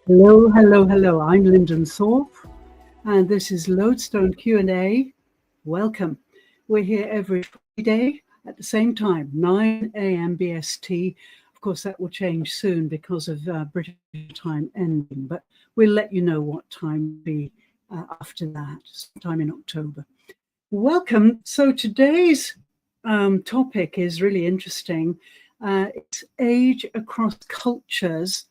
Hello, hello, hello. I'm Lyndon Thorpe, and this is Lodestone Q&A. Welcome. We're here every Friday at the same time, 9 a.m. BST. Of course, that will change soon because of British time ending, but we'll let you know what time will be after that, sometime in October. Welcome. So today's topic is really interesting. It's age across cultures.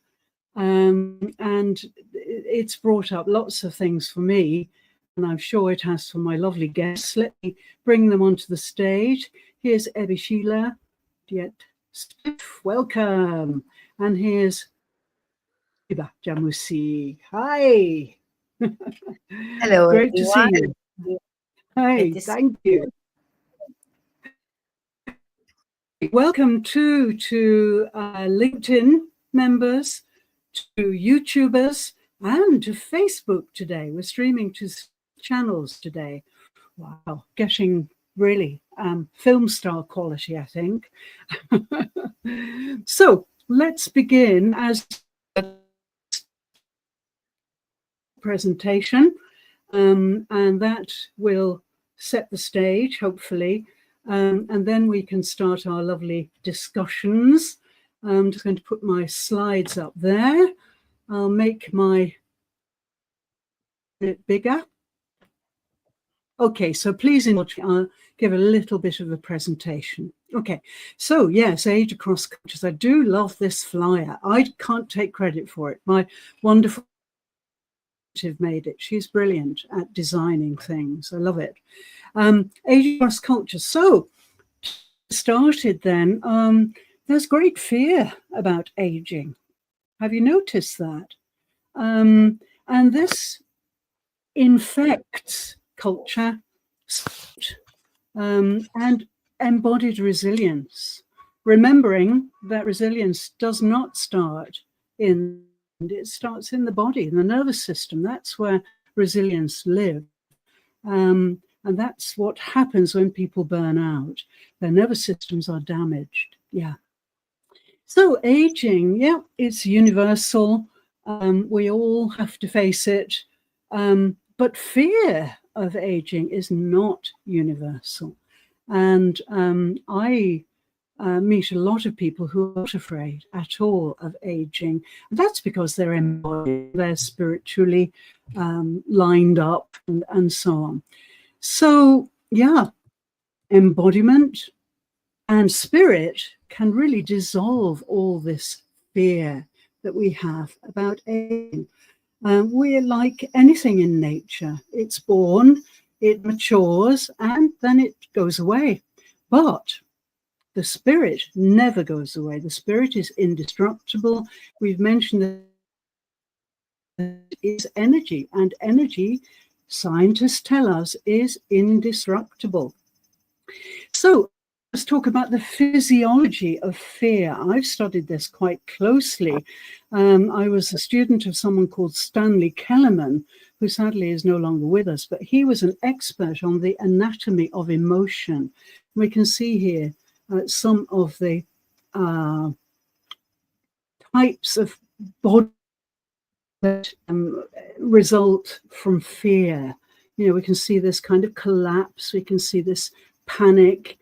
And it's brought up lots of things for me, and I'm sure it has for my lovely guests. Let me bring them onto the stage. Here's Ebby Sheila, Diet Stiff, welcome. And here's Iba Jamusi. Hi. Hello, Great to see everyone. you. Hi, Great to see thank you. Welcome to LinkedIn members, to YouTubers, and to Facebook today. We're streaming to channels today. Wow, getting really film star quality, I think. So let's begin as a presentation, and that will set the stage, hopefully. And then we can start our lovely discussions. I'm just going to put my slides up there. I'll make my bit bigger. Okay, so please indulge me. I'll give a little bit of a presentation. Okay, so yes, age across cultures. I do love this flyer. I can't take credit for it. My wonderful made it. She's brilliant at designing things. I love it. Age across cultures. So started then, there's great fear about aging. Have you noticed that? And this infects culture and embodied resilience, remembering that resilience does not start it starts in the body, in the nervous system. That's where resilience lives. And that's what happens when people burn out. Their nervous systems are damaged. Yeah. So aging, yeah, it's universal. We all have to face it. But fear of aging is not universal. And I meet a lot of people who are not afraid at all of aging. And that's because they're embodied, they're spiritually lined up and so on. So, yeah, embodiment and spirit can really dissolve all this fear that we have about aging. We're like anything in nature. It's born, it matures, and then it goes away. But the spirit never goes away. The spirit is indestructible. We've mentioned that it is energy, and energy, scientists tell us, is indestructible. So let's talk about the physiology of fear. I've studied this quite closely. I was a student of someone called Stanley Kellerman, who sadly is no longer with us, but he was an expert on the anatomy of emotion. We can see here some of the types of body that result from fear. You know, we can see this kind of collapse. We can see this panic,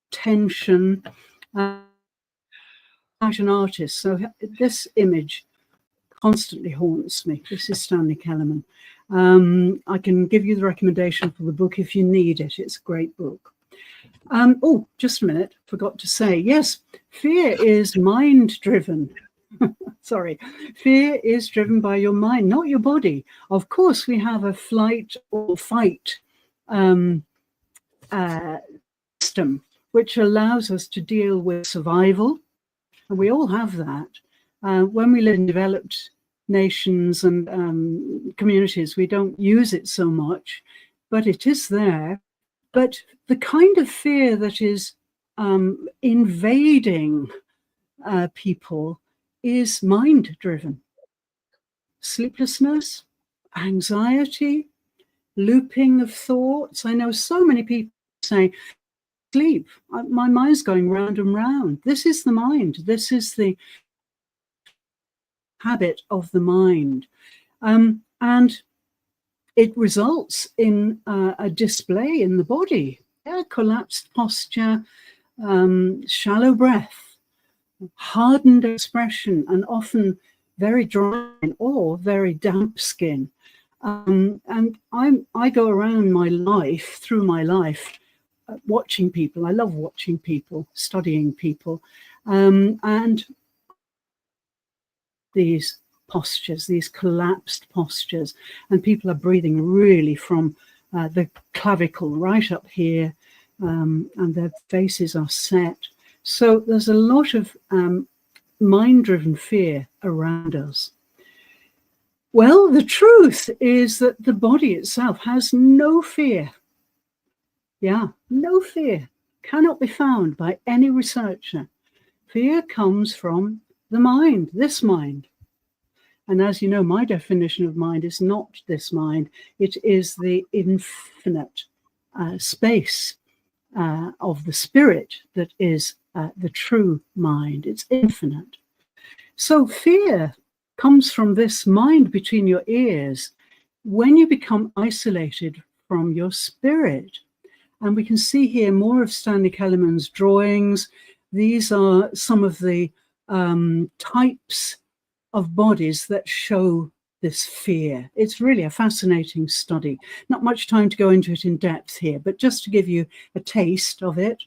tension. I'm an artist, so this image constantly haunts me. This is Stanley Kellerman. I can give you the recommendation for the book if you need it. It's a great book. Oh, just a minute, forgot to say, yes, fear is mind-driven. Sorry, fear is driven by your mind, not your body. Of course, we have a flight or fight system, which allows us to deal with survival. And we all have that. When we live in developed nations and communities, we don't use it so much, but it is there. But the kind of fear that is invading people is mind-driven. Sleeplessness, anxiety, looping of thoughts. I know so many people say, sleep, my mind's going round and round. This is the mind. This is the habit of the mind. And it results in a display in the body, collapsed posture, shallow breath, hardened expression, and often very dry or very damp skin. And I go around through my life, watching people. I love watching people, studying people, and these postures, these collapsed postures, and people are breathing really from the clavicle right up here, and their faces are set. So there's a lot of mind-driven fear around us. Well, the truth is that the body itself has no fear. Yeah, no fear. Cannot be found by any researcher. Fear comes from the mind, this mind. And as you know, my definition of mind is not this mind. It is the infinite space of the spirit that is the true mind. It's infinite. So fear comes from this mind between your ears when you become isolated from your spirit. And we can see here more of Stanley Kellerman's drawings. These are some of the types of bodies that show this fear. It's really a fascinating study. Not much time to go into it in depth here, but just to give you a taste of it.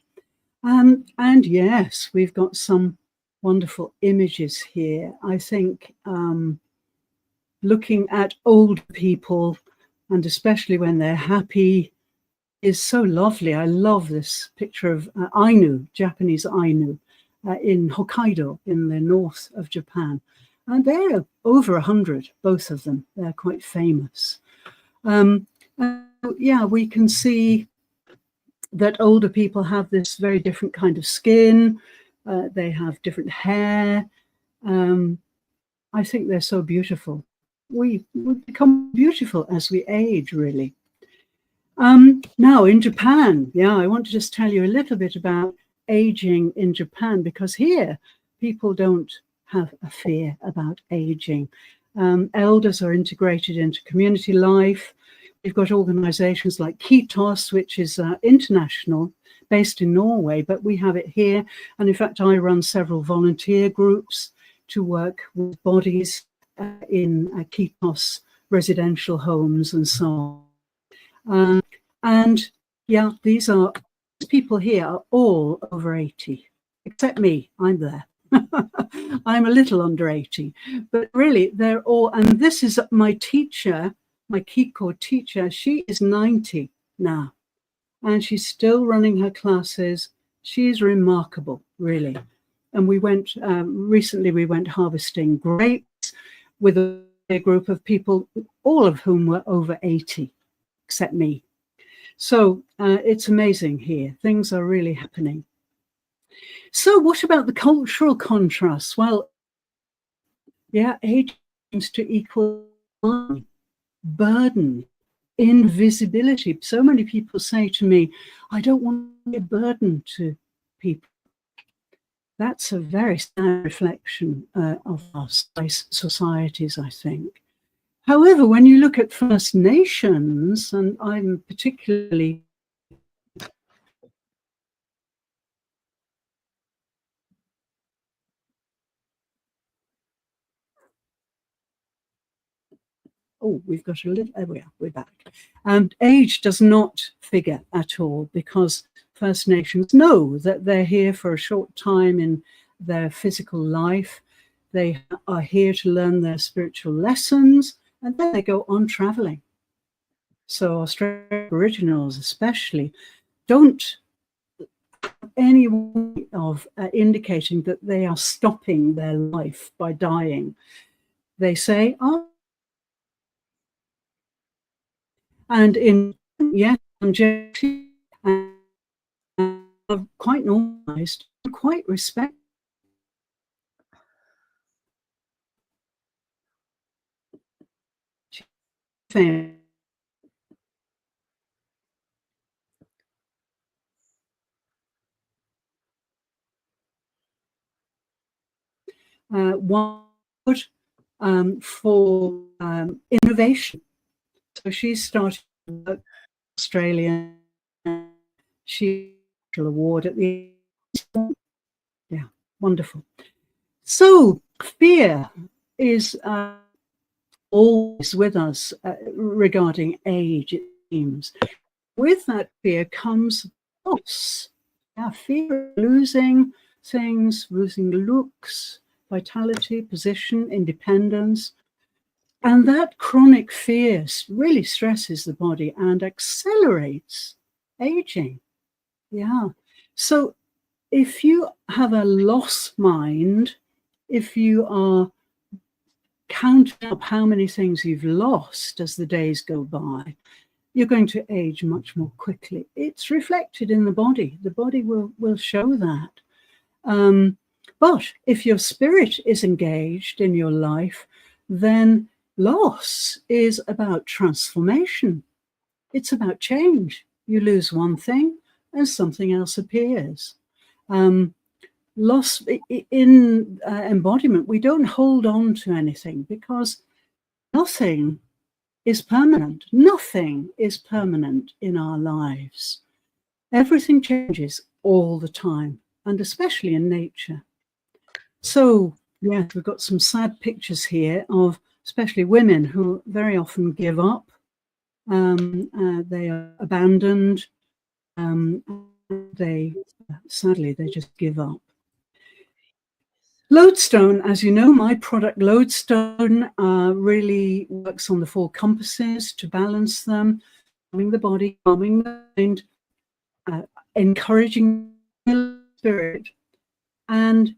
And yes, we've got some wonderful images here. I think looking at old people, and especially when they're happy, is so lovely. I love this picture of Ainu, Japanese Ainu, in Hokkaido in the north of Japan. And they're over 100, both of them. They're quite famous. Yeah, we can see that older people have this very different kind of skin. They have different hair. I think they're so beautiful. We become beautiful as we age, really. Now in Japan, I want to just tell you a little bit about aging in Japan, because here people don't have a fear about aging. Elders are integrated into community life. We've got organizations like Kitos, which is international, based in Norway, but we have it here. And in fact, I run several volunteer groups to work with bodies in Kitos residential homes and so on. And yeah, these people here are all over 80, except me. I'm there. I'm a little under 80, but really they're all, and this is my teacher, my Kiko teacher. She is 90 now, and she's still running her classes. She's remarkable, really. And we went, recently we went harvesting grapes with a group of people, all of whom were over 80, except me. So it's amazing here. Things are really happening. So what about the cultural contrasts? Well, yeah, age seems to equal burden, invisibility. So many people say to me, I don't want to be a burden to people. That's a very sad reflection of our societies, I think. However, when you look at First Nations, and I'm particularly we've got a little, there we are, we're back. Age does not figure at all, because First Nations know that they're here for a short time in their physical life. They are here to learn their spiritual lessons, and then they go on traveling. So Australian Aboriginals especially don't have any way of indicating that they are stopping their life by dying. They say, and in longevity, and quite normalized, quite respect. One for innovation. So she started work in Australia. She got an award at the yeah, wonderful. So fear is always with us regarding age, it seems. With that fear comes loss. Fear of losing things, losing looks, vitality, position, independence. And that chronic fear really stresses the body and accelerates aging. Yeah. So if you have a loss mind, if you are counting up how many things you've lost as the days go by, you're going to age much more quickly. It's reflected in the body. The body will show that. But if your spirit is engaged in your life, then loss is about transformation. It's about change. You lose one thing and something else appears. Loss in embodiment, we don't hold on to anything because nothing is permanent. Nothing is permanent in our lives. Everything changes all the time, and especially in nature. So, yeah, we've got some sad pictures here of especially women who very often give up. They are abandoned. Sadly, they just give up. Lodestone, as you know, my product Lodestone really works on the 4 compasses to balance them, calming the body, calming the mind, encouraging the spirit. And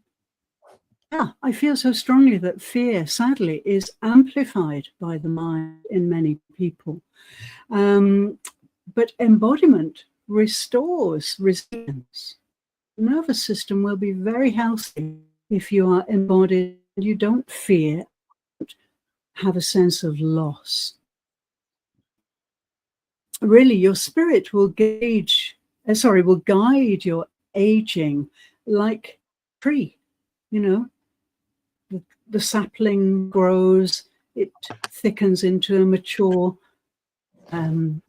yeah, I feel so strongly that fear, sadly, is amplified by the mind in many people. But embodiment restores resilience. The nervous system will be very healthy if you are embodied and you don't fear, have a sense of loss. Really, your spirit will guide your aging like a tree. You know, the sapling grows, it thickens into a mature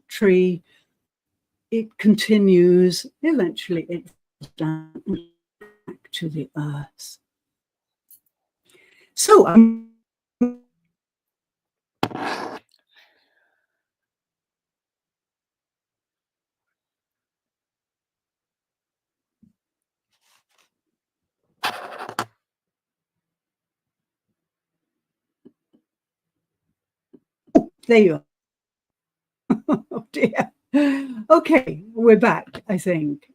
tree. It continues, eventually it falls down back to the earth. So there you are. Oh dear. Okay, we're back, I think.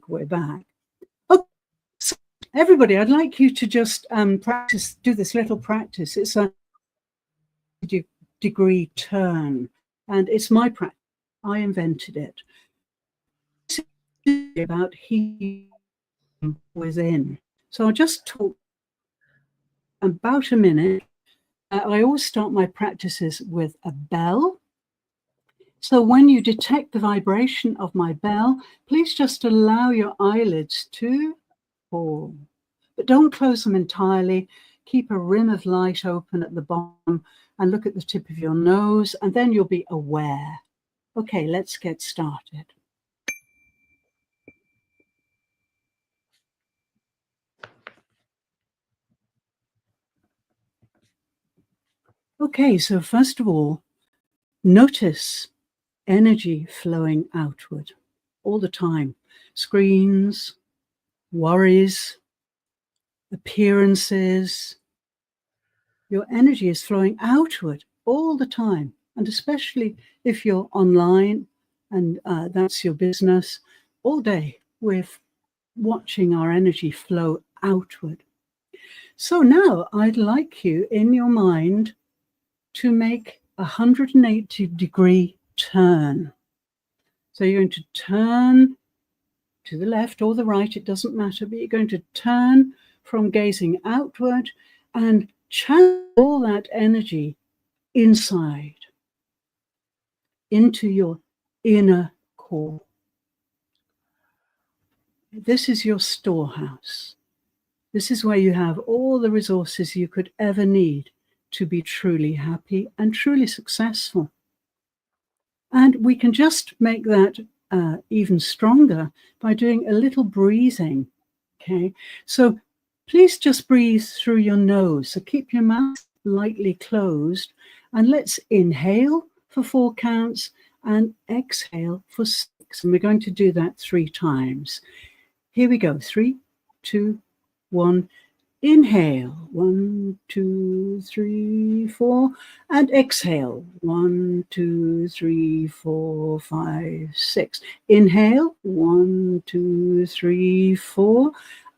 We're back. Okay, so everybody, I'd like you to just do this little practice. It's a degree turn, and it's my practice. I invented it. It's about healing within. So I'll just talk about a minute. I always start my practices with a bell. So when you detect the vibration of my bell, please just allow your eyelids to fall. But don't close them entirely. Keep a rim of light open at the bottom and look at the tip of your nose, and then you'll be aware. Okay, let's get started. Okay, so first of all, notice energy flowing outward all the time. Screens, worries, appearances. Your energy is flowing outward all the time. And especially if you're online and that's your business, all day we're watching our energy flow outward. So now I'd like you in your mind to make a 180-degree turn. So you're going to turn to the left or the right, it doesn't matter, but you're going to turn from gazing outward and channel all that energy inside into your inner core. This is your storehouse. This is where you have all the resources you could ever need to be truly happy and truly successful. And we can just make that even stronger by doing a little breathing. Okay, so please just breathe through your nose. So keep your mouth lightly closed, and let's inhale for 4 counts and exhale for 6. And we're going to do that 3 times. Here we go. 3, 2, 1. Inhale, 1, 2, 3, 4, and exhale, 1, 2, 3, 4, 5, 6. Inhale, 1, 2, 3, 4,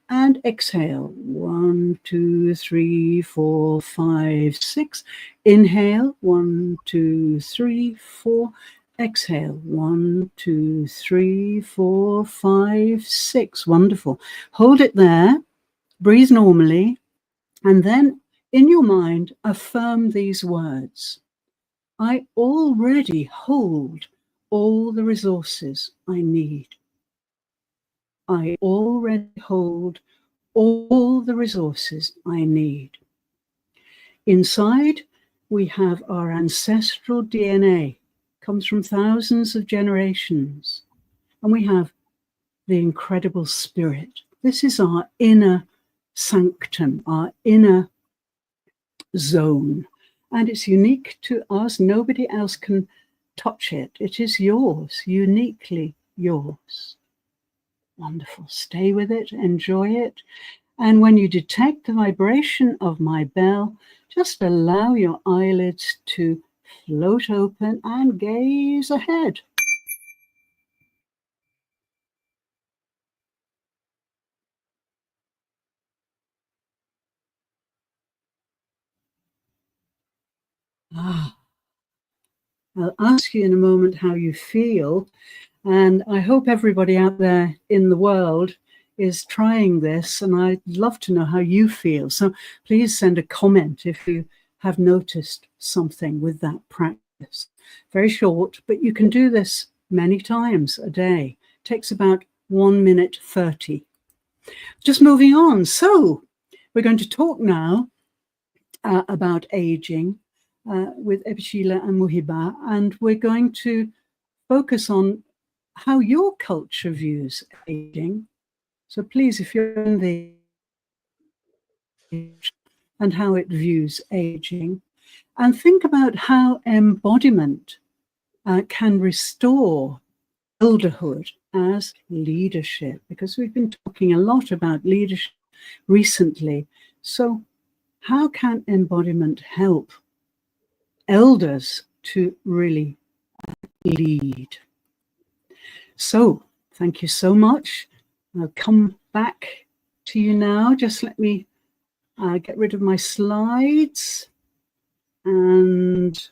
and exhale, 1, 2, 3, 4, 5, 6. Inhale, 1, 2, 3, 4. Exhale, 1, 2, 3, 4, 5, 6. Wonderful. Hold it there. Breathe normally, and then in your mind, affirm these words. I already hold all the resources I need. I already hold all the resources I need. Inside, we have our ancestral DNA, comes from thousands of generations, and we have the incredible spirit. This is our inner sanctum, our inner zone, and it's unique to us. Nobody else can touch it. It is yours, uniquely yours. Wonderful. Stay with it, enjoy it. And when you detect the vibration of my bell, just allow your eyelids to float open and gaze ahead. I'll ask you in a moment how you feel, and I hope everybody out there in the world is trying this, and I'd love to know how you feel. So please send a comment if you have noticed something with that practice. Very short, but you can do this many times a day. It takes about 1 minute 30. Just moving on. So we're going to talk now about aging with Ebishila and Muhiba, and we're going to focus on how your culture views aging. So please, if you're in the and how it views aging, and think about how embodiment can restore elderhood as leadership, because we've been talking a lot about leadership recently. So how can embodiment help elders to really lead? So thank you so much. I'll come back to you now. Just let me get rid of my slides and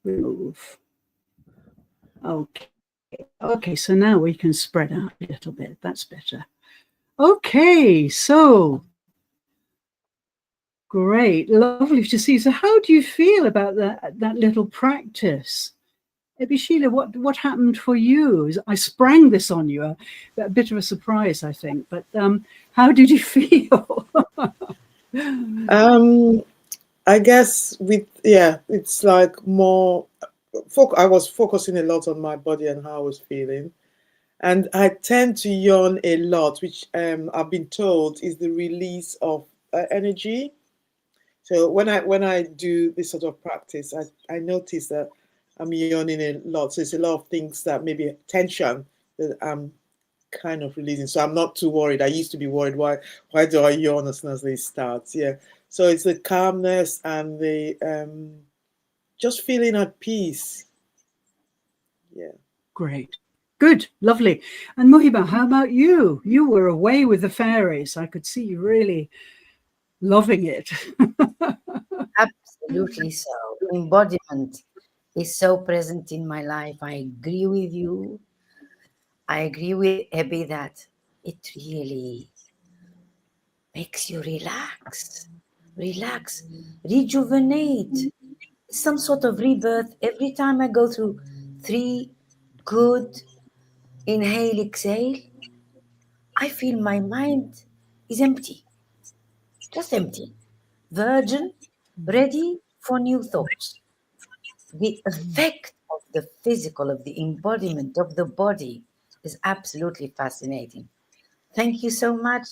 remove. Okay, so now we can spread out a little bit. That's better. Okay, so great, lovely to see. So how do you feel about that little practice? Ebishila, what happened for you? I sprang this on you, a bit of a surprise, I think. But how did you feel? I guess it's like more. I was focusing a lot on my body and how I was feeling, and I tend to yawn a lot, which I've been told is the release of energy. So when I do this sort of practice, I notice that I'm yawning a lot. So it's a lot of things that maybe tension that I'm kind of releasing. So I'm not too worried. I used to be worried, why do I yawn as soon as they start? Yeah. So it's the calmness and the just feeling at peace. Yeah. Great. Good. Lovely. And Muhiba, how about you? You were away with the fairies. I could see you really loving it. Absolutely so. Embodiment is so present in my life. I agree with you. I agree with Abby that it really makes you relax, rejuvenate, some sort of rebirth. Every time I go through 3 good inhale, exhale, I feel my mind is empty, just empty, virgin, ready for new thoughts. The effect of the physical, of the embodiment of the body is absolutely fascinating. Thank you so much.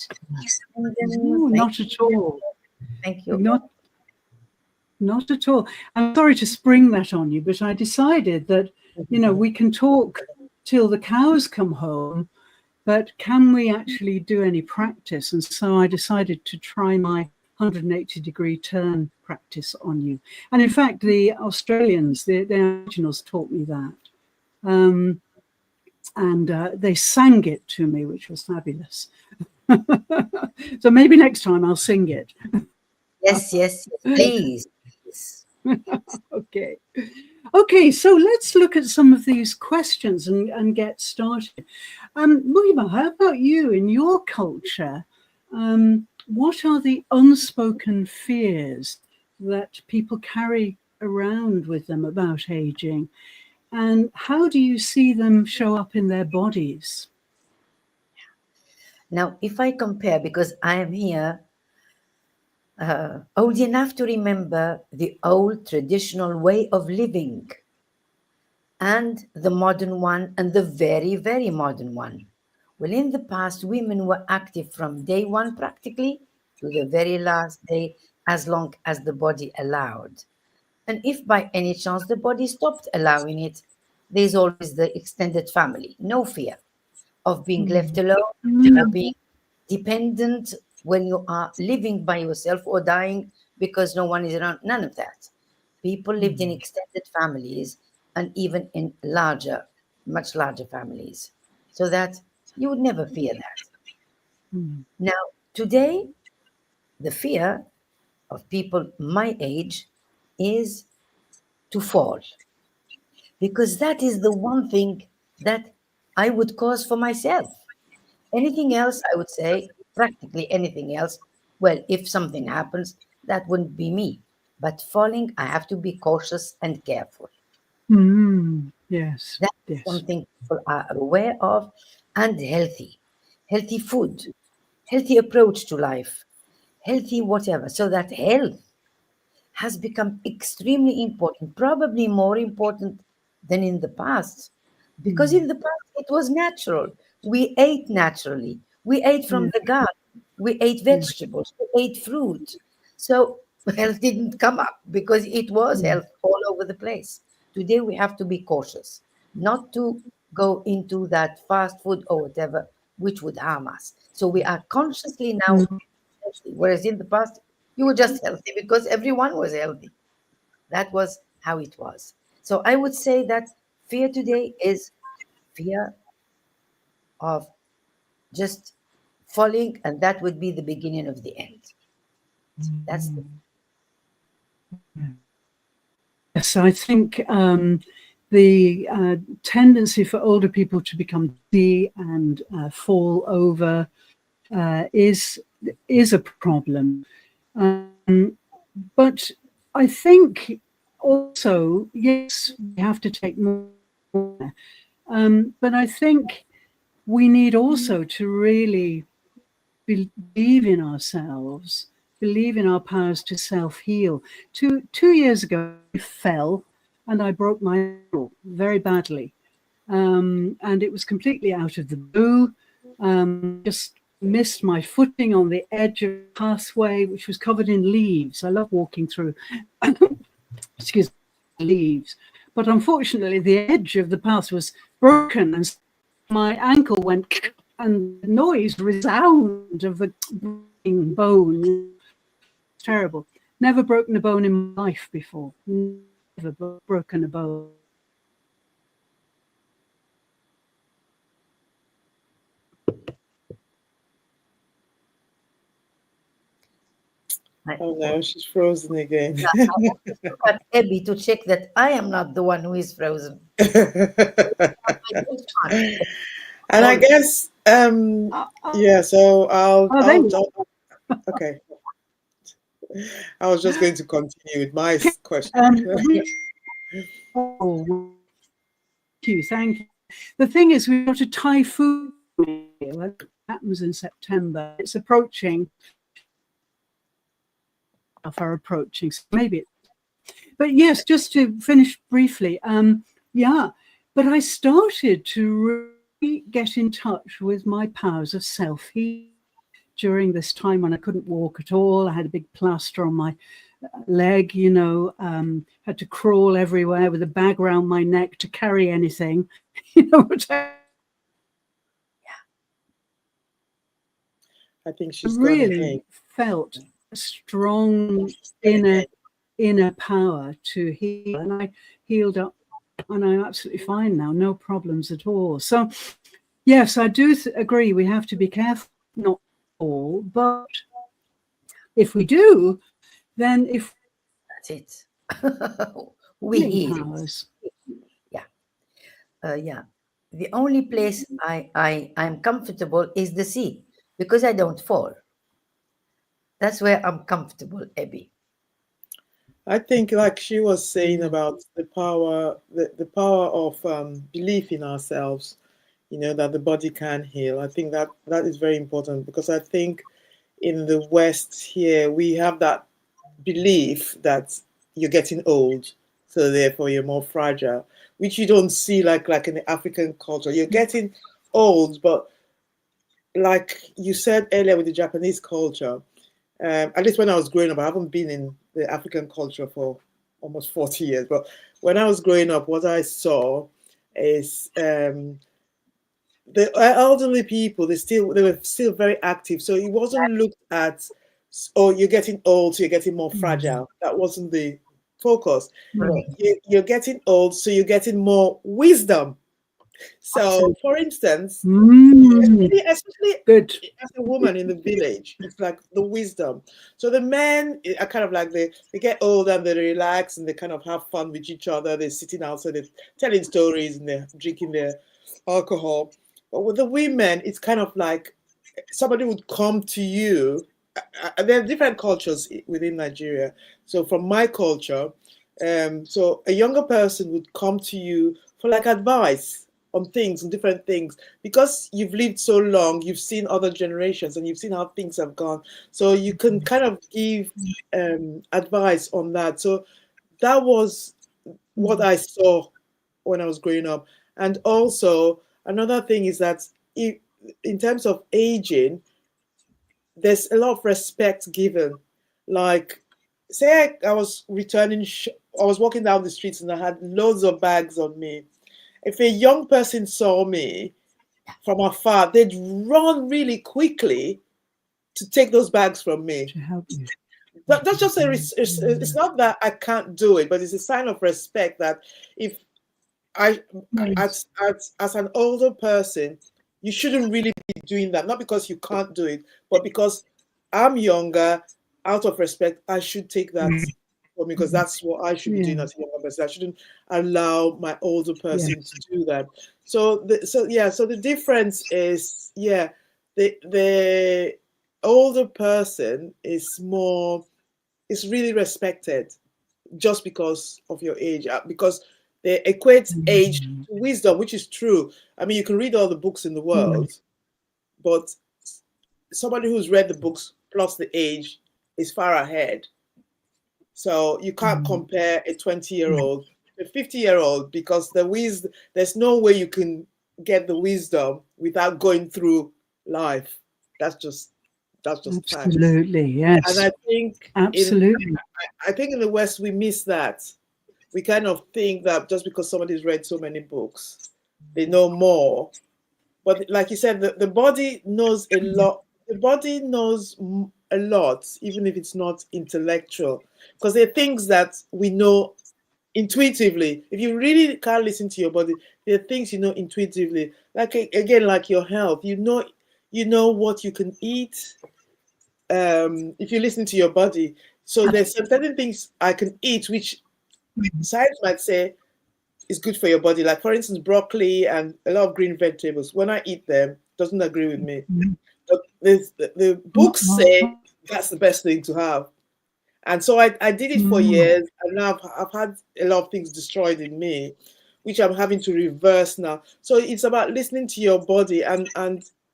No, Thank not at all. thank you. Not at all. I'm sorry to spring that on you, but I decided that, we can talk till the cows come home, but can we actually do any practice? And so I decided to try my 180-degree turn practice on you. And in fact, the Australians, the Aboriginals taught me that. And they sang it to me, which was fabulous. So maybe next time I'll sing it. Yes, please. Okay. Okay, so let's look at some of these questions and get started. Muhima, how about you in your culture? What are the unspoken fears that people carry around with them about aging? And how do you see them show up in their bodies? Now, if I compare, because I am here old enough to remember the old traditional way of living and the modern one and the very, very modern one. Well, in the past, women were active from day one practically to the very last day, as long as the body allowed. And if by any chance the body stopped allowing it, there's always the extended family. No fear of being left alone or being dependent when you are living by yourself or dying because no one is around. None of that. People lived in extended families and even in larger, much larger families, so that you would never fear that. Now, today, the fear of people my age is to fall, because that is the one thing that I would cause for myself. Anything else, I would say, practically anything else, well, if something happens, that wouldn't be me. But falling, I have to be cautious and careful. Yes, That's yes. something people are aware of, and healthy. Healthy food, healthy approach to life, healthy whatever. So that health has become extremely important, probably more important than in the past. Because in the past, it was natural. We ate naturally. We ate from the garden. We ate vegetables. We ate fruit. So health didn't come up because it was health all over the place. Today, we have to be cautious not to go into that fast food or whatever, which would harm us. So we are consciously now healthy, whereas in the past, you were just healthy because everyone was healthy. That was how it was. So I would say that fear today is fear of just falling, and that would be the beginning of the end. That's Yes, I think the tendency for older people to become dizzy and fall over is a problem. But I think also, yes, we have to take more. But I think we need also to really believe in ourselves, believe in our powers to self-heal. Two years ago, I fell and I broke my ankle very badly. And it was completely out of the blue. Just missed my footing on the edge of the pathway, which was covered in leaves. I love walking through, excuse me, leaves. But unfortunately, the edge of the path was broken and my ankle went and the noise resound of the breaking bone. Terrible. Never broken a bone in my life before. Never broken a bone. Oh no, she's frozen again. I always look at Abby to check that I am not the one who is frozen. And I guess, yeah. So okay. I was just going to continue with my question. Thank you. The thing is, we've got a typhoon that happens in September. It's approaching. are approaching. So maybe, but yes, just to finish briefly, yeah, but I started to really get in touch with my powers of self-healing during this time when I couldn't walk at all. I had a big plaster on my leg, had to crawl everywhere with a bag around my neck to carry anything, which I think she's gone really again. felt a strong inner power to heal, and I healed up, and I'm absolutely fine now, no problems at all. So yes, I do agree we have to be careful, not all, but if we do, then if That's it. We heal. powers. Yeah. The only place I'm comfortable is the sea, because I don't fall. That's where I'm comfortable, Abby. I think, like she was saying about the power, the power of belief in ourselves, that the body can heal. I think that is very important, because I think in the West here we have that belief that you're getting old, so therefore you're more fragile, which you don't see like in the African culture. You're getting old, but like you said earlier with the Japanese culture, at least when I was growing up, I haven't been in the African culture for almost 40 years, but when I was growing up, what I saw is the elderly people, they were still very active. So it wasn't looked at, oh, you're getting old, so you're getting more fragile. That wasn't the focus. You're getting old, so you're getting more wisdom. So, for instance, especially Good. as a woman in the village, it's like the wisdom. So the men are kind of like they get older and they relax and they kind of have fun with each other. They're sitting outside, they're telling stories and they're drinking their alcohol. But with the women, it's kind of like somebody would come to you. There are different cultures within Nigeria. So from my culture, so a younger person would come to you for like advice on things, on different things, because you've lived so long, you've seen other generations and you've seen how things have gone. So you can kind of give advice on that. So that was what I saw when I was growing up. And also another thing is that in terms of aging, there's a lot of respect given. Like, say I was I was walking down the streets and I had loads of bags on me. If a young person saw me from afar, they'd run really quickly to take those bags from me. To help you. That's just it's not that I can't do it, but it's a sign of respect that if as an older person, you shouldn't really be doing that. Not because you can't do it, but because I'm younger. Out of respect, I should take that for me, because that's what I should be doing as a younger person. I shouldn't allow my older person to do that. So the difference is, the older person is really respected just because of your age, because they equate age to wisdom, which is true. I mean, you can read all the books in the world, but somebody who's read the books plus the age is far ahead. So you can't compare a 20-year-old to a 50-year-old, because there's no way you can get the wisdom without going through life. That's just absolutely fact. Yes. And I think absolutely. I think in the West we miss that. We kind of think that just because somebody's read so many books, they know more. But like you said, the body knows a lot. The body knows a lot, even if it's not intellectual, because there are things that we know intuitively. If you really can't listen to your body, there are things you know intuitively. Like again, like your health, you know what you can eat. If you listen to your body, so there's certain things I can eat which science might say is good for your body. Like for instance, broccoli and a lot of green vegetables. When I eat them, doesn't agree with me. But the books say that's the best thing to have. And so I did it for years, and now I've had a lot of things destroyed in me, which I'm having to reverse now. So it's about listening to your body, and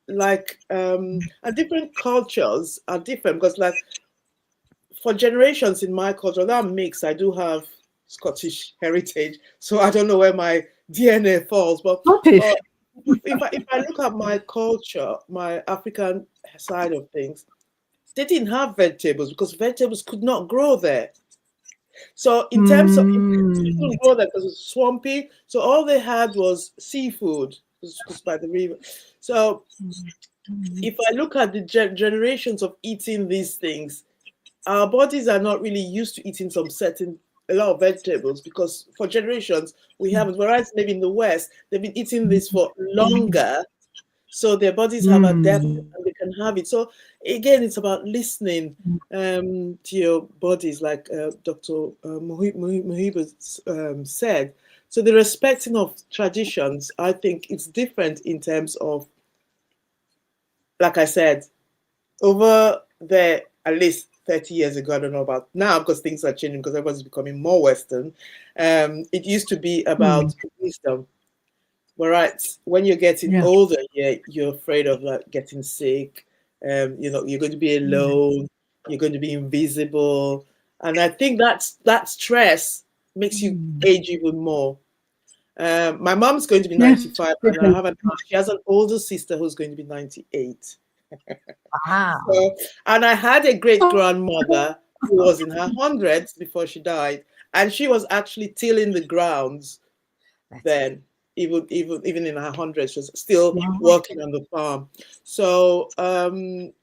like and different cultures are different, because like for generations in my culture, that mix, I do have Scottish heritage, so I don't know where my DNA falls, but Scottish. if I look at my culture, my African side of things, they didn't have vegetables because vegetables could not grow there. So in terms of, they couldn't grow there because it's swampy. So all they had was seafood, because by the river. So if I look at the generations of eating these things, our bodies are not really used to eating a lot of vegetables because for generations we haven't. Whereas maybe in the West, they've been eating this for longer, so their bodies have adapted and they can have it. So again, it's about listening to your bodies, like Dr. Muhiba said. So the respecting of traditions, I think it's different in terms of, like I said, over there, at least 30 years ago, I don't know about now because things are changing because everyone's becoming more Western. It used to be about wisdom. Whereas when you're getting older, you're afraid of like getting sick. You're going to be alone. You're going to be invisible, and I think that stress makes you age even more. My mom's going to be 95, and she has an older sister who's going to be 98. Wow. So, and I had a great grandmother who was in her hundreds before she died, and she was actually tilling the grounds then. Even in her hundreds, she was still working on the farm. So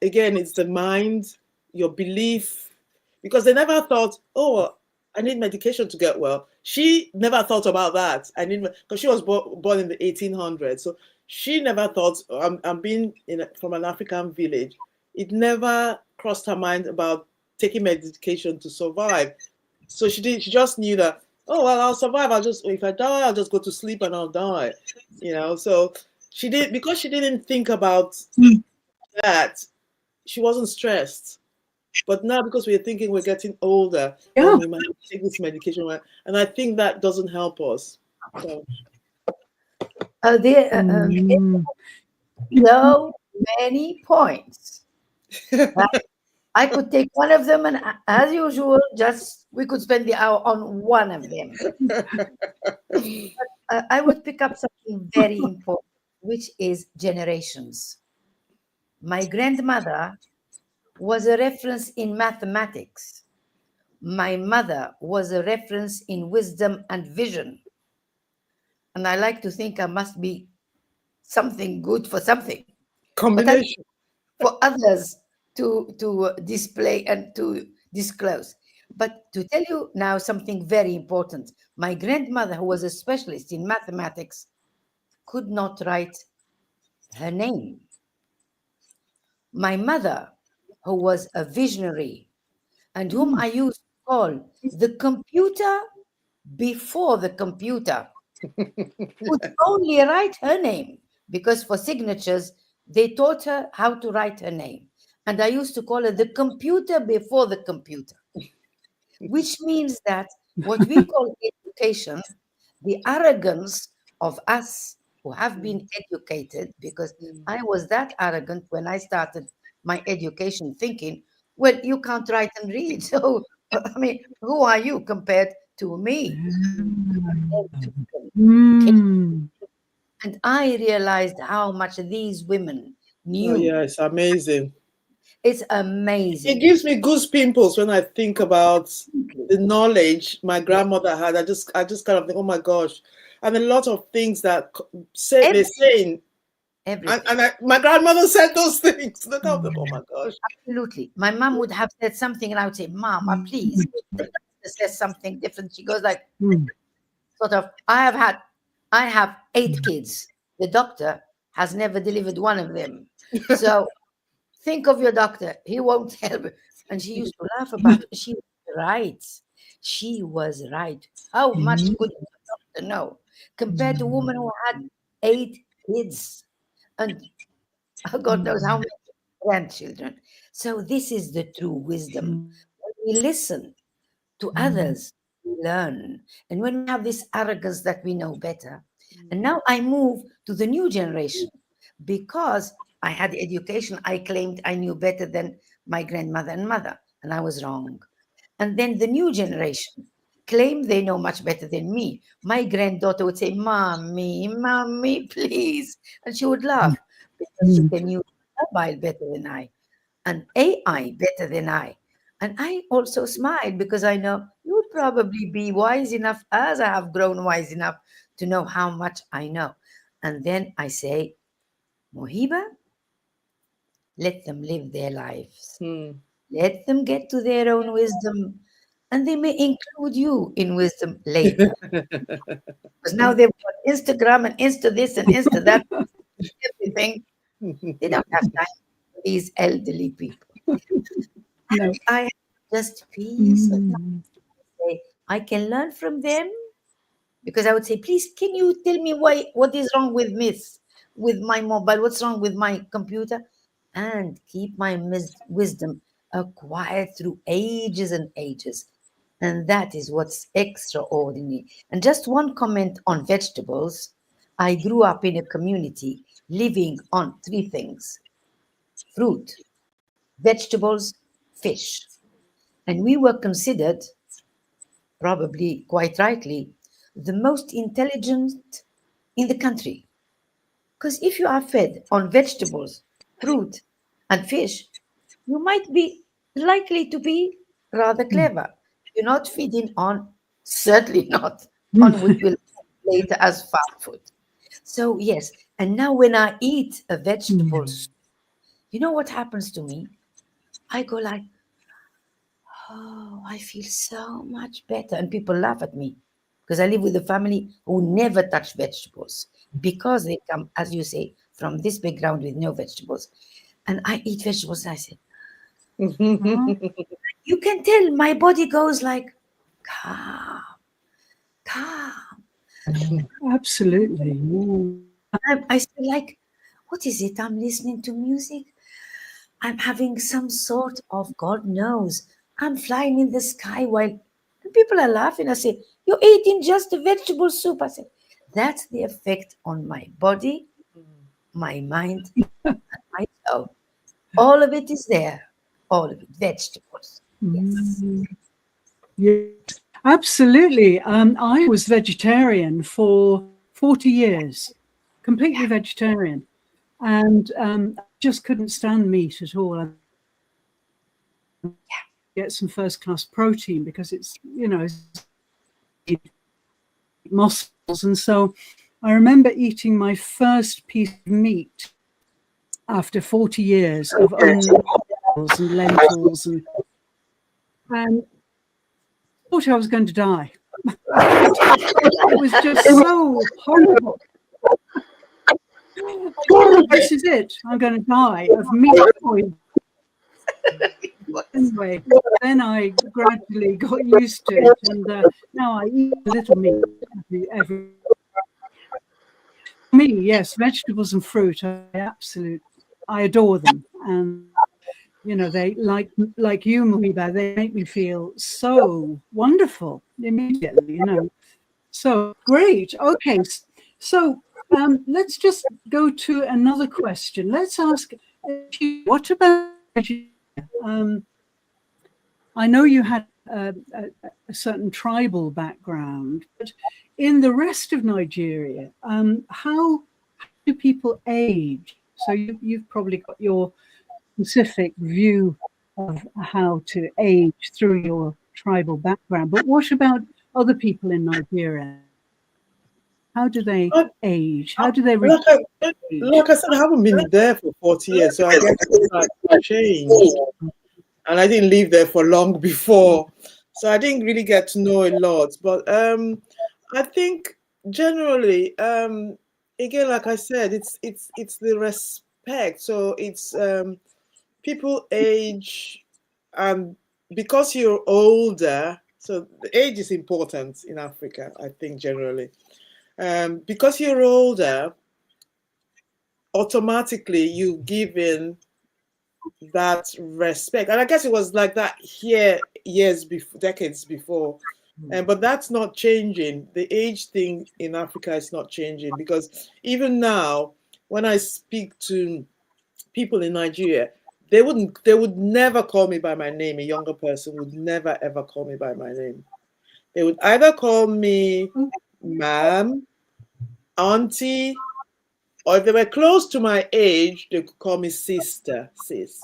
again, it's the mind, your belief, because they never thought, oh, I need medication to get well. She never thought about that. Because she was born in the 1800s, so she never thought, I'm being from an African village. It never crossed her mind about taking medication to survive. So she just knew that, oh well, I'll survive. If I die, I'll just go to sleep and I'll die. So because she didn't think about that, she wasn't stressed. But now, because we're thinking we're getting older, and we might take this medication, and I think that doesn't help us. So. So many points. I could take one of them, and as usual, we could spend the hour on one of them. But, I would pick up something very important, which is generations. My grandmother was a reference in mathematics. My mother was a reference in wisdom and vision. And I like to think I must be something good for something. Combination. For others to display and to disclose. But to tell you now something very important, my grandmother, who was a specialist in mathematics, could not write her name. My mother, who was a visionary and whom I used to call the computer before the computer, could only write her name because for signatures, they taught her how to write her name. And I used to call her the computer before the computer, which means that what we call education, the arrogance of us who have been educated, because I was that arrogant when I started my education thinking, well, you can't write and read. So, I mean, who are you compared to me? And I realized how much these women knew. Oh yeah, it's amazing. It's amazing. It gives me goose pimples when I think about the knowledge my grandmother had. I just kind of think, oh my gosh, and a lot of things that they're saying. And my grandmother said those things. Look out, oh my gosh. Absolutely. My mom would have said something, and I would say, "Mama, please." Says something different. She goes like, sort of, I have 8 kids. The doctor has never delivered one of them. So think of your doctor. He won't help. And she used to laugh about it. She was right. She was right. How much could the doctor know? Compared to a woman who had 8 kids and God knows how many grandchildren. So this is the true wisdom. When we listen to others, we learn. And when we have this arrogance that we know better. And now I move to the new generation because I had education. I claimed I knew better than my grandmother and mother. and I was wrong. And then the new generation claim they know much better than me. My granddaughter would say, "Mommy, mommy, please." And she would laugh because she can use mobile better than I and AI better than I. And I also smiled because I know you would probably be wise enough, as I have grown wise enough to know how much I know. And then I say, Mohiba, let them live their lives. Let them get to their own wisdom, and they may include you in wisdom later. Because now they've got Instagram and Insta this and Insta that, everything. They don't have time for these elderly people. No. I have just peace of mind. Say, I can learn from them because I would say, please, can you tell me what is wrong with with my mobile? What's wrong with my computer? And keep my wisdom acquired through ages and ages. And that is what's extraordinary. And just one comment on vegetables. I grew up in a community living on three things: fruit, vegetables, fish. And we were considered, probably quite rightly, the most intelligent in the country. Because if you are fed on vegetables, fruit, and fish, you might be likely to be rather clever. You're not feeding on, certainly not on what will later as fast food. So, yes, and now when I eat a vegetable, you know what happens to me? I go like, oh, I feel so much better. And people laugh at me because I live with a family who never touch vegetables because they come, as you say, from this background with no vegetables. And I eat vegetables and I say, you can tell my body goes like, calm, calm. Absolutely. I feel like, what is it? I'm listening to music. I'm having some sort of, God knows, I'm flying in the sky while and people are laughing. I say, you're eating just a vegetable soup. I say, that's the effect on my body, my mind, and my soul. All of it is there. All of it, vegetables. Yes. Yes, absolutely. I was vegetarian for 40 years, completely vegetarian, and I just couldn't stand meat at all. I get some first class protein because it's, muscles. And so I remember eating my first piece of meat after 40 years of only vegetables and lentils and thought I was going to die. It was just so horrible. This is it. I'm going to die of meat poisoning. Anyway, then I gradually got used to it, and now I eat a little meat every. Me, yes, vegetables and fruit. I adore them, and they like you, Muhiba. They make me feel so wonderful immediately. So great. Okay, so let's just go to another question. Let's ask, what about I know you had a certain tribal background, but in the rest of Nigeria, how do people age? So you've probably got your specific view of how to age through your tribal background, but what about other people in Nigeria? How do they age? How do they like I said, I haven't been there for 40 years, so I guess it's like changed. And I didn't live there for long before, so I didn't really get to know a lot. But I think generally, again, like I said, it's the respect. So it's people age, and because you're older, so the age is important in Africa, I think generally. Because you're older, automatically you give in that respect, and I guess it was like that here years before, decades before, but that's not changing. The age thing in Africa is not changing, because even now when I speak to people in Nigeria, they would never call me by my name. A younger person would never ever call me by my name. They would either call me ma'am, auntie, or if they were close to my age, they could call me sister, sis.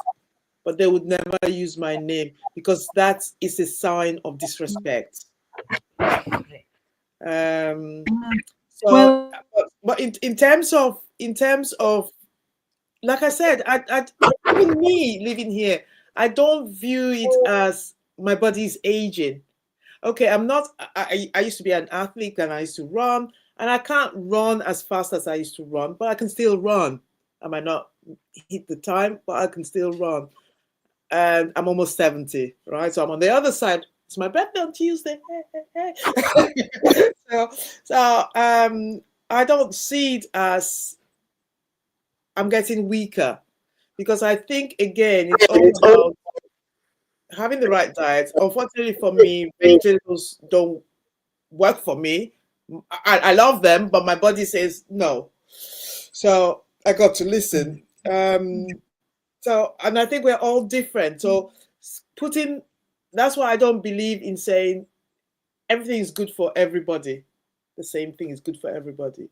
But they would never use my name because that is a sign of disrespect. Um, so, Well, but in terms of, like I said, even me living here, I don't view it as my body's aging. Okay, I'm not. I used to be an athlete and I used to run, and I can't run as fast as I used to run, but I can still run. I might not hit the time, but I can still run. And I'm almost 70, right? So I'm on the other side. It's my birthday on Tuesday. so I don't see it as I'm getting weaker because I think again it's all about having the right diet. Unfortunately for me, vegetables don't work for me. I love them, but my body says no. So I got to listen. So, and I think we're all different. So putting, that's why I don't believe in saying everything is good for everybody. The same thing is good for everybody.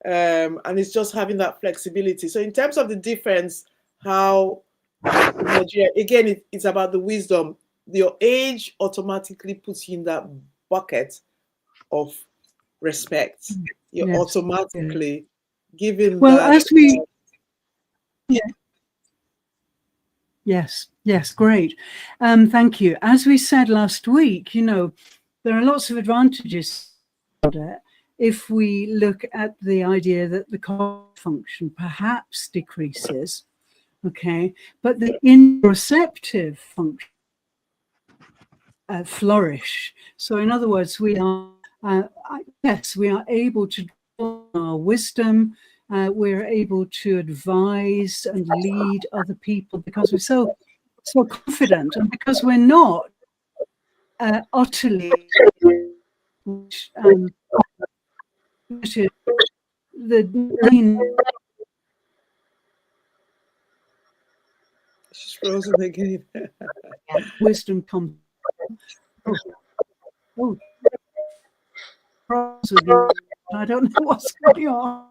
And it's just having that flexibility. So in terms of the difference, how Nigeria, again, it's about the wisdom. Your age automatically puts you in that bucket of respect. You're yes. automatically given Well, that. as we, yes, great. Thank you. As we said last week, there are lots of advantages if we look at the idea that the cognitive function perhaps decreases, okay, but the interoceptive function flourish. So in other words, we are, yes, we are able to draw our wisdom, we're able to advise and lead other people because we're so confident and because we're not utterly which, the main She's frozen again. wisdom comes. Oh, I don't know what's going on.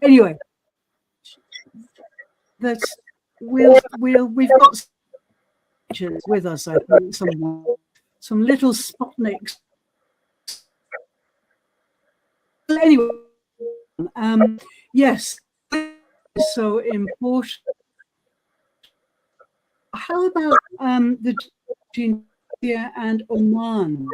Anyway, that's we've got with us. I think some little Sputniks. Anyway, yes, so important. How about the Tunisia and Oman?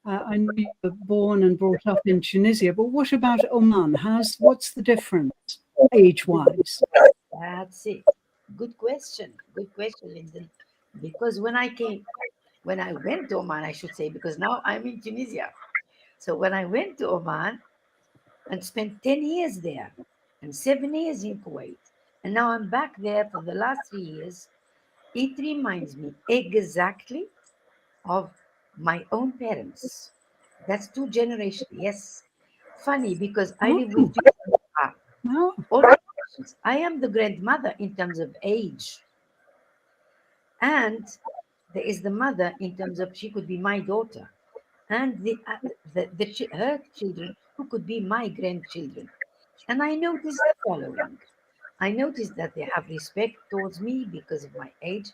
I know you were born and brought up in Tunisia, but what about Oman? What's the difference age-wise? That's it. Good question. Good question, Lyndon. Because when I went to Oman, I should say, because now I'm in Tunisia. So when I went to Oman and spent 10 years there and 7 years in Kuwait, and now I'm back there for the last 3 years, it reminds me exactly of my own parents. That's 2 generations. Yes. Funny because I live with 2 No. all generations. I am the grandmother in terms of age. And there is the mother in terms of she could be my daughter. And her children who could be my grandchildren. And I noticed the following. I noticed that they have respect towards me because of my age,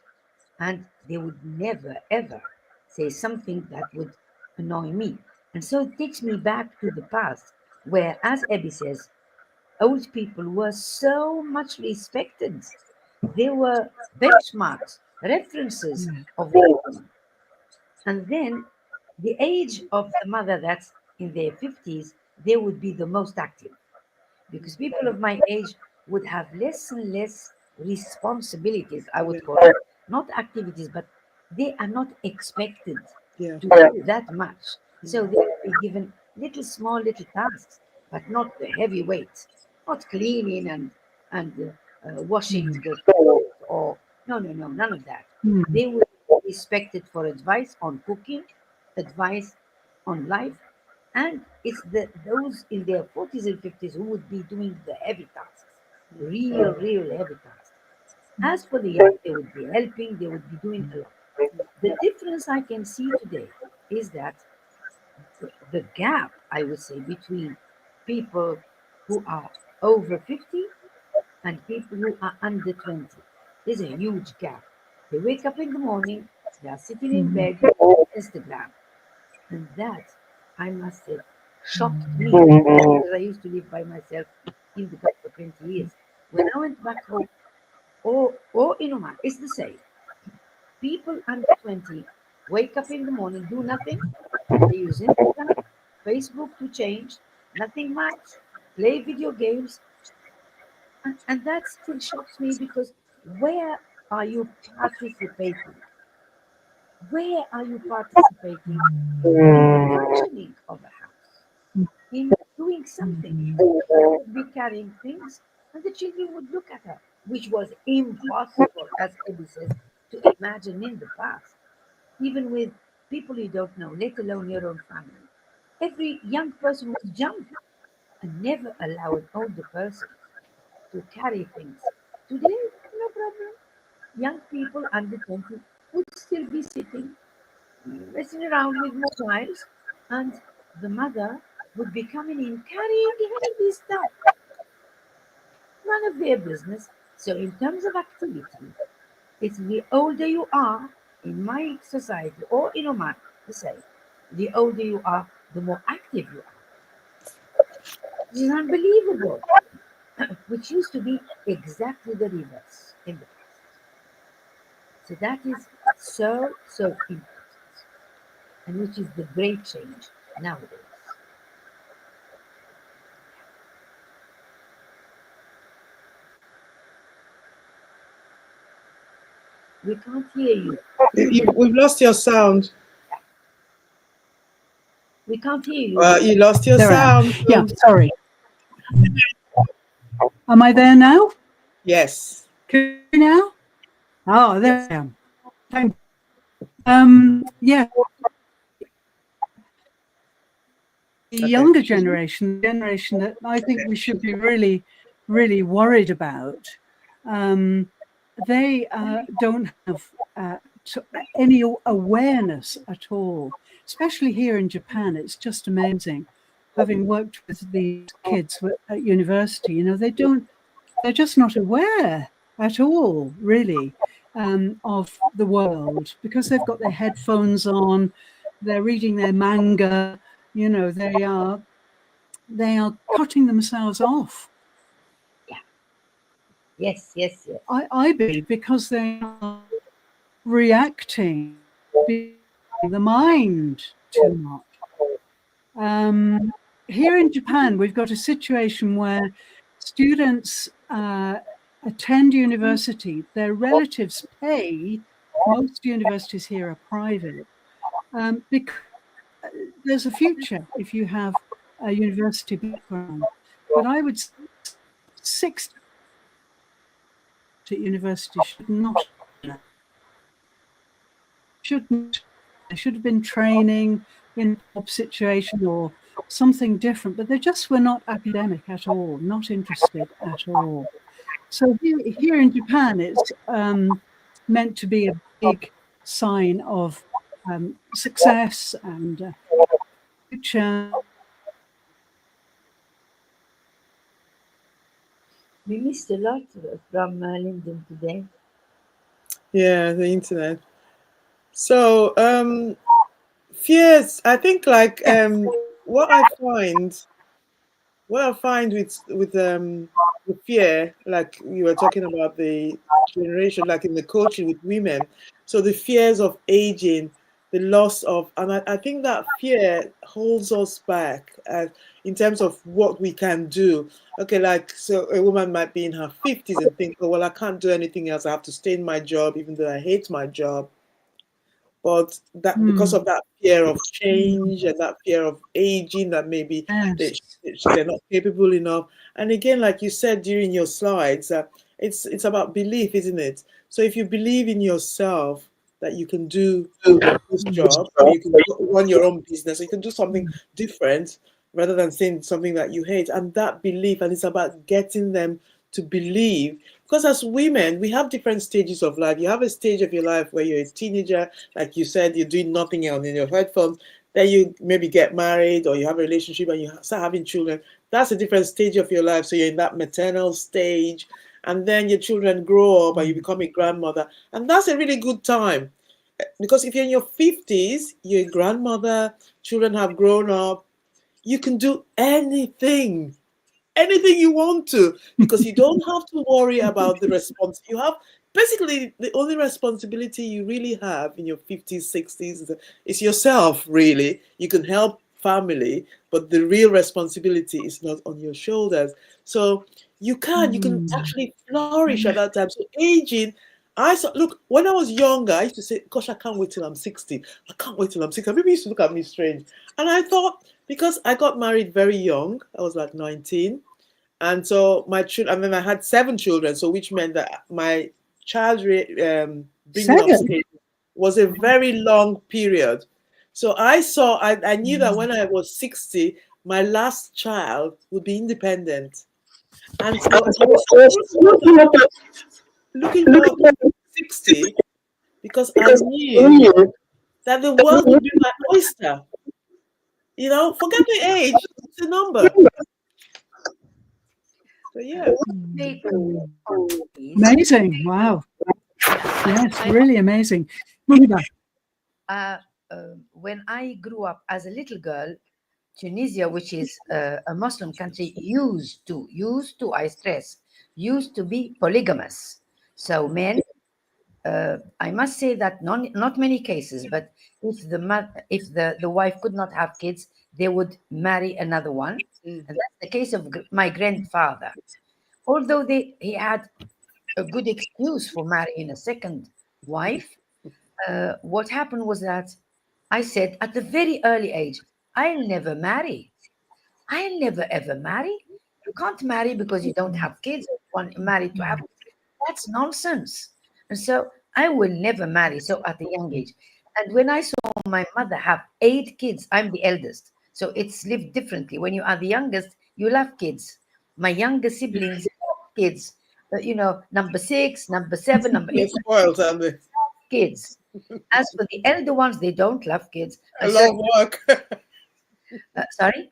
and they would never, ever say something that would annoy me. And so it takes me back to the past, where, as Abby says, old people were so much respected. They were benchmarks, references of the woman. And then the age of the mother that's in their 50s, they would be the most active because people of my age would have less and less responsibilities, I would call it. Not activities, but they are not expected Yeah. to do that much. So they will be given little tasks, but not the heavy weights, not cleaning and washing the clothes or no, none of that. They will be respected for advice on cooking, advice on life, and it's those in their 40s and 50s who would be doing the heavy tasks, real heavy tasks. As for the young, they would be helping, they would be doing a lot. The difference I can see today is that the gap, I would say, between people who are over 50 and people who are under 20. There's a huge gap. They wake up in the morning, they are sitting in bed, Instagram. And that, I must say, shocked me because I used to live by myself in the for 20 years. When I went back home, or in Oman, it's the same. People under 20 wake up in the morning, do nothing. They use Instagram, Facebook to change, nothing much, play video games, and that still shocks me because where are you participating? Where are you participating in the functioning of a house? In doing something? The mother would be carrying things and the children would look at her, which was impossible, as Eddie says, to imagine in the past, even with people you don't know, let alone your own family. Every young person would jump and never allow an older person to carry things. Today, no problem. Young people under 20 would still be sitting, messing around with mobiles, and the mother would be coming in carrying heavy stuff. None of their business. So, in terms of activity, it's the older you are, in my society or in Oman, the same. The older you are, the more active you are. This is unbelievable, which used to be exactly the reverse in the past. So that is so important, and which is the great change nowadays. We can't hear you. We've lost your sound. We can't hear you. You lost your There I am. sound. Yeah, sorry. Am I there now? Yes. Can you now? Oh, there Yes. I am. Thank yeah, the Okay. younger generation, the generation that I think we should be really, really worried about, they don't have any awareness at all, especially here in Japan. It's just amazing. Having worked with these kids at university, they're just not aware at all, really, of the world because they've got their headphones on, they're reading their manga, they are cutting themselves off. Yeah. Yes. I believe because they are reacting, the mind too much. Here in Japan, we've got a situation where students attend university, their relatives pay. Most universities here are private because there's a future if you have a university background. But I would say 60 at university shouldn't. There should have been training in a job situation or something different, but they just were not academic at all, not interested at all. So here in Japan, it's meant to be a big sign of success and future. We missed a lot from Lyndon today. Yeah, the internet. So fears. I think like what I find with fear, like you were talking about the generation, like in the coaching with women. So the fears of aging, the loss of, and I think that fear holds us back in terms of what we can do. Okay, like so a woman might be in her 50s and think, oh well, I can't do anything else. I have to stay in my job, even though I hate my job. But that because of that fear of change and that fear of aging, that maybe they, Yes. they're not capable enough. And again, like you said during your slides, it's about belief, isn't it? So if you believe in yourself that you can do this job, or you can run your own business, or you can do something different rather than saying something that you hate, and that belief, and it's about getting them to believe, because as women, we have different stages of life. You have a stage of your life where you're a teenager, like you said, you're doing nothing else in your headphones. Then you maybe get married or you have a relationship and you start having children. That's a different stage of your life. So you're in that maternal stage, and then your children grow up and you become a grandmother. And that's a really good time. Because if you're in your 50s, you're a grandmother, children have grown up, you can do anything you want to, because you don't have to worry about the response. You have basically the only responsibility you really have in your 50s, 60s is yourself, really. You can help family, but the real responsibility is not on your shoulders. So you can actually flourish at that time. So aging, look, when I was younger, I used to say, gosh, I can't wait till I'm 60. I can't wait till I'm 60. People used to look at me strange. And I thought, because I got married very young, I was like 19. And so my children, and then I had 7 children, so which meant that my bringing up 7. stage was a very long period. So I knew that when I was 60, my last child would be independent. And so I was looking forward to 60, because I knew that the world would be my oyster. Forget the age, it's a number. So yeah. Take Amazing. Wow. yeah, Yes, I really amazing. Mohiba. when I grew up as a little girl, Tunisia, which is a Muslim country, I stress, used to be polygamous. So men, I must say that not many cases, but if the wife could not have kids, they would marry another one. And that's the case of my grandfather. Although he had a good excuse for marrying a second wife, what happened was that I said at a very early age, I'll never marry. I'll never ever marry. You can't marry because you don't have kids. You want married to have kids. That's nonsense. And so I will never marry. So at a young age. And when I saw my mother have 8 kids, I'm the eldest. So it's lived differently. When you are the youngest, you love kids. My younger siblings love kids. Number 6, number 7, number 8, They're spoiled, aren't they? kids. As for the elder ones, they don't love kids. A lot of work. Sorry?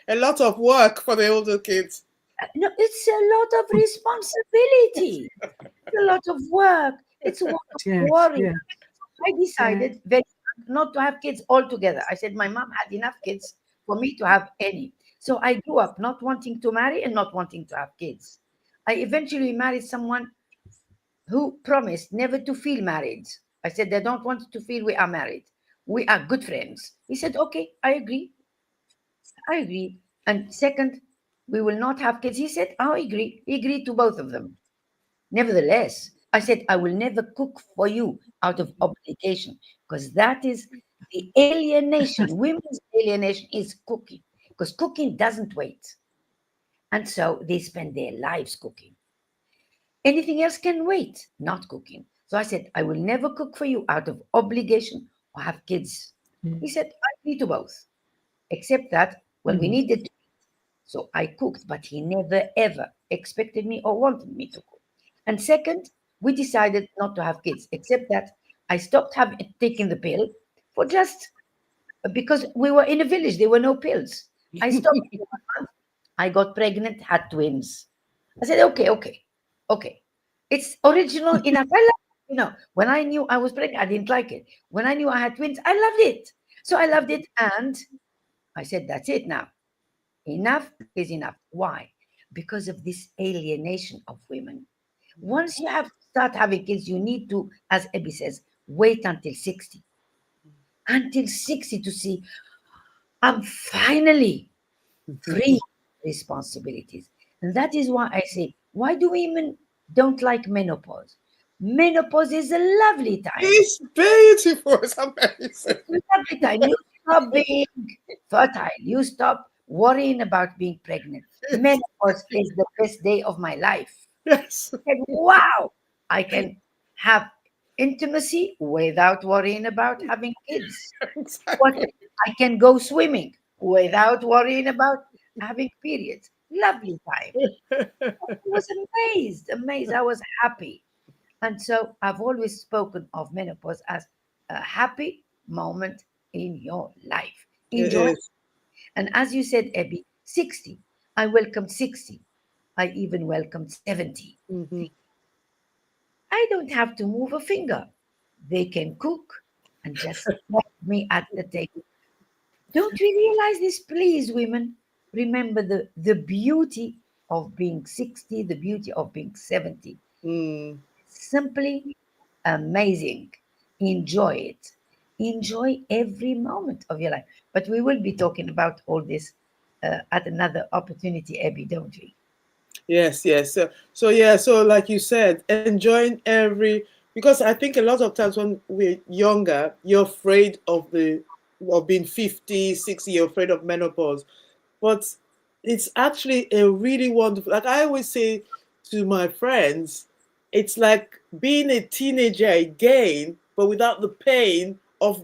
A lot of work for the older kids. No, it's a lot of responsibility. It's a lot of work. It's a lot of Yes, worry. yeah. I decided very not to have kids altogether. I said my mom had enough kids for me to have any. So I grew up not wanting to marry and not wanting to have kids. I eventually married someone who promised never to feel married. I said, I don't want to feel we are married. We are good friends. He said, okay, I agree. I agree. And second, we will not have kids. He said, I agree. He agreed to both of them. Nevertheless, I said, I will never cook for you out of obligation, because that is the alienation. Women's alienation is cooking, because cooking doesn't wait. And so they spend their lives cooking. Anything else can wait, not cooking. So I said, I will never cook for you out of obligation or have kids. He said, I agree to both, except that, well, we needed to. So I cooked, but he never ever expected me or wanted me to cook. And second, we decided not to have kids, except that I stopped taking the pill for just because we were in a village, there were no pills. I stopped. I got pregnant, had twins. I said, okay. It's original enough. I love when I knew I was pregnant, I didn't like it. When I knew I had twins, I loved it. So I loved it. And I said, that's it now. Enough is enough. Why? Because of this alienation of women. Once you have to start having kids, you need to, as Abby says, wait until 60. Until 60 to see, I'm finally free responsibilities. And that is why I say, why do women don't like menopause? Menopause is a lovely time. It's beautiful. It's amazing. It's a lovely time. You stop being fertile. You stop worrying about being pregnant. Menopause is the best day of my life. Yes. And wow, I can have intimacy without worrying about having kids. Exactly. What I can go swimming without worrying about having periods. Lovely time. I was amazed. I was happy. And so I've always spoken of menopause as a happy moment in your life. It Enjoy. is. And as you said, Abby, 60. I welcomed 60. I even welcomed 70. Mhm. I don't have to move a finger. They can cook and just let me at the table. Don't we realize this, please, women? Remember the beauty of being 60, the beauty of being 70. Mm. Simply amazing. Enjoy it. Enjoy every moment of your life. But we will be talking about all this at another opportunity, Abby, don't we? Yes, yes. So yeah, so like you said, enjoying every, because I think a lot of times when we're younger, you're afraid of being 50, 60, you're afraid of menopause. But it's actually a really wonderful, like I always say to my friends, it's like being a teenager again, but without the pain of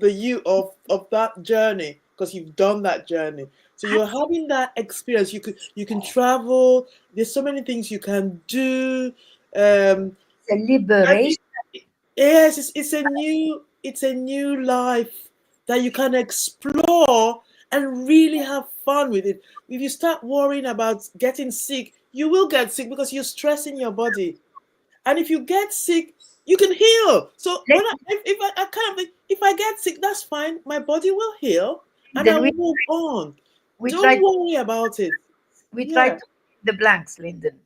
of that journey, because you've done that journey. So you're having that experience. You can travel. There's so many things you can do. It's a liberation. Yes, it's a new life that you can explore and really have fun with it. If you start worrying about getting sick, you will get sick because you're stressing your body. And if you get sick, you can heal. So Let if I kind of think, if I get sick, that's fine. My body will heal, and I then will move on. we Don't try worry about it. we try Yeah. to fill the blanks, Lyndon.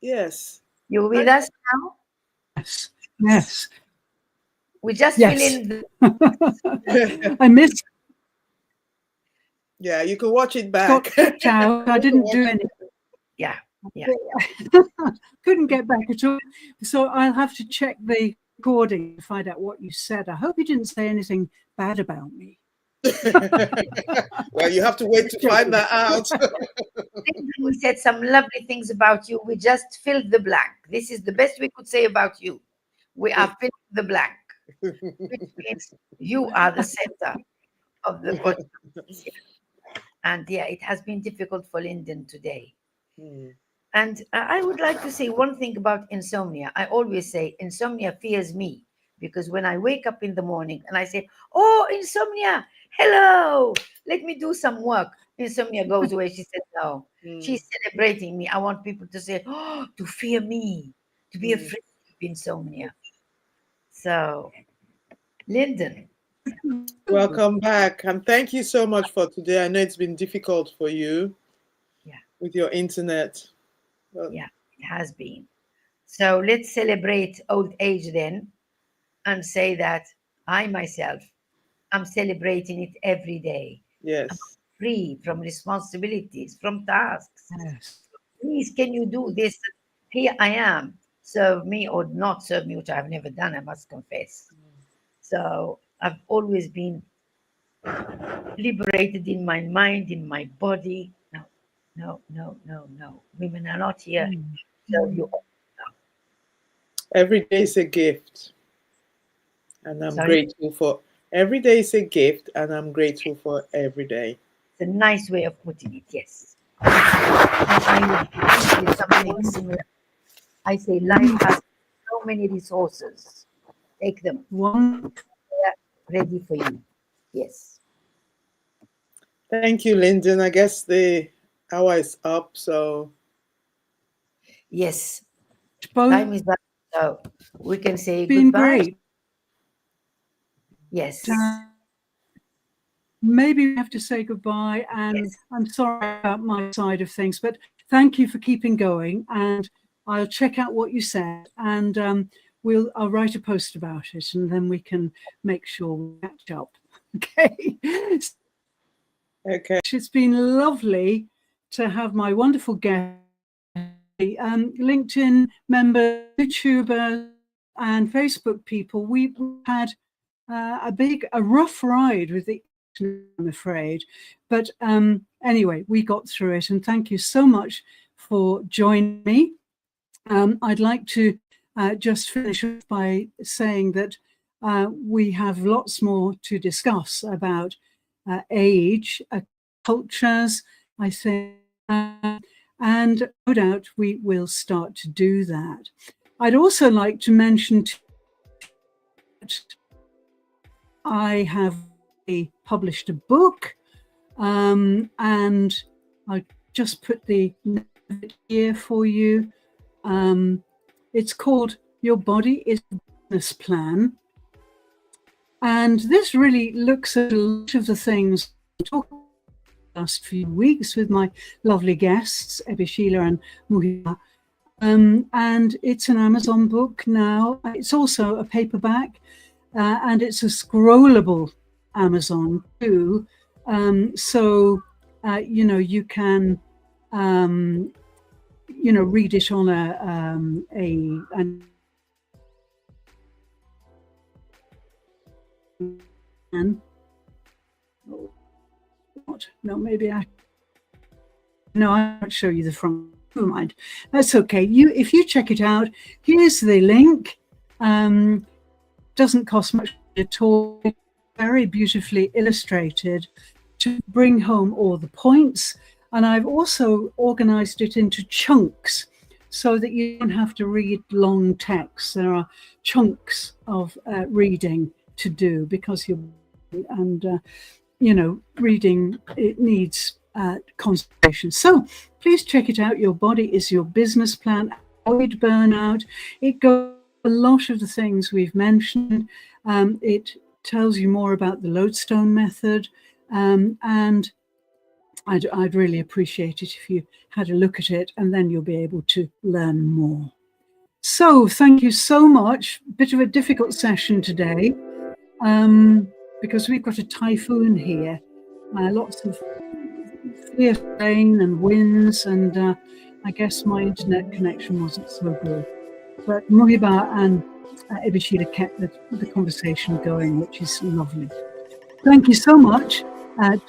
Yes. You with And us now? Yes, yes, We just fill yes. in the I missed, yeah, you can watch it got back. kicked out. I You can didn't watch do it. anything. yeah, yeah. Couldn't get back at all. So I'll have to check the recording to find out what you said. I hope you didn't say anything bad about me. Well, you have to wait to find Joking. that out. We said some lovely things about you. We just filled the blank. This is the best we could say about you. We are filling the blank, which means you are the center of the podcast. And yeah, it has been difficult for Lyndon today. Hmm. And I would like to say one thing about insomnia. I always say insomnia fears me because when I wake up in the morning and I say, "Oh, insomnia, hello, let me do some work," insomnia goes away. She said, "No, Hmm. she's celebrating me." I want people to say, "Oh, to fear me, to be Hmm. afraid of insomnia." So, Lyndon, Welcome back, and thank you so much for today. I know it's been difficult for you yeah, with your internet. But yeah, it has been. So let's celebrate old age then and say that I myself I'm celebrating it every day. I'm yes. free from responsibilities, from tasks. Yes. Please, can you do this? Here I am. Serve me or not serve me, which I've never done, I must confess. So I've always been liberated in my mind, in my body. No, no, no, no, no. Women are not here to serve you. Every day is a gift, and I'm Sorry, grateful for every day is a gift, and I'm grateful for every day. it's a nice way of putting it, yes. And I would do something similar. I say life has so many resources. Take them. One. They're ready for you. Yes. Thank you, Lyndon. I guess the hour is up, so Yes. Time Both is up. So we can say been goodbye. great. Yes. Maybe we have to say goodbye, and Yes. I'm sorry about my side of things, but thank you for keeping going, and I'll check out what you said, and I'll write a post about it, and then we can make sure we catch up. Okay. okay. It's been lovely to have my wonderful guest, LinkedIn member, YouTuber, and Facebook people. We've had a rough ride with the, I'm afraid, but anyway, we got through it, and thank you so much for joining me. I'd like to just finish off by saying that we have lots more to discuss about age, cultures. I think And no doubt we will start to do that. I'd also like to mention that I have published a book, and I just put the name of it here for you. It's called Your Body is a Business Plan. And this really looks at a lot of the things I talked about the last few weeks with my lovely guests, Ebi Sheila and Muhiba. And it's an Amazon book now. It's also a paperback, and it's a scrollable Amazon too. So, you can, read it on maybe I won't show you the front. Never mind. That's okay. If you check it out, here's the link. Doesn't cost much at all. Very beautifully illustrated to bring home all the points. And I've also organized it into chunks so that you don't have to read long texts. There are chunks of reading to do because reading, it needs concentration. So please check it out. Your Body is Your Business Plan. Avoid burnout. It goes a lot of the things we've mentioned. It tells you more about the Lodestone method, and I'd really appreciate it if you had a look at it, and then you'll be able to learn more. So thank you so much. Bit of a difficult session today, because we've got a typhoon here, lots of fierce rain and winds, and I guess my internet connection wasn't so good. But Muhiba and Ebi Sheila kept the conversation going, which is lovely. Thank you so much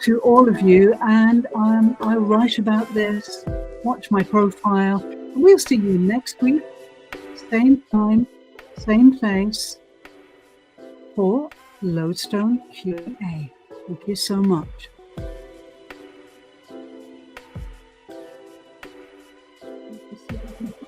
to all of you, and I'll write about this, watch my profile. We'll see you next week, same time, same place, for Lodestone Q&A. Thank you so much. Thank you.